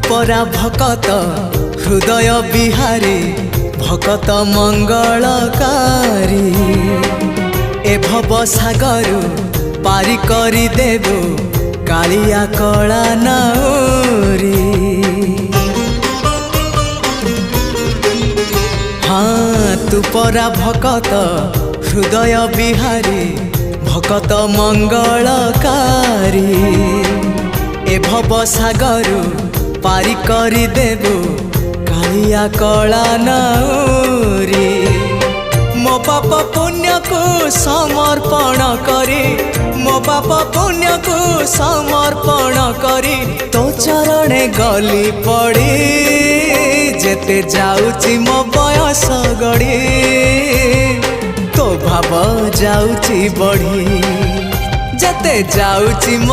परा भकत हृदय बिहारी भकत मंगलकारी ए भव सागर पारी करी देबो कालिया कला नाउरी। हाँ तू परा भकत हृदय बिहारी भकत मंगलकारी ए भव सागर पारी करी देबो कालिया कला नाउरी। मो पाप पुण्य को समर्पण करी मो पाप पुण्य को समर्पण करी तो चरणे गली पड़ी जेते जाउची मो बयस गड़ी तो भाव जाउची बढ़ी जेते जाउची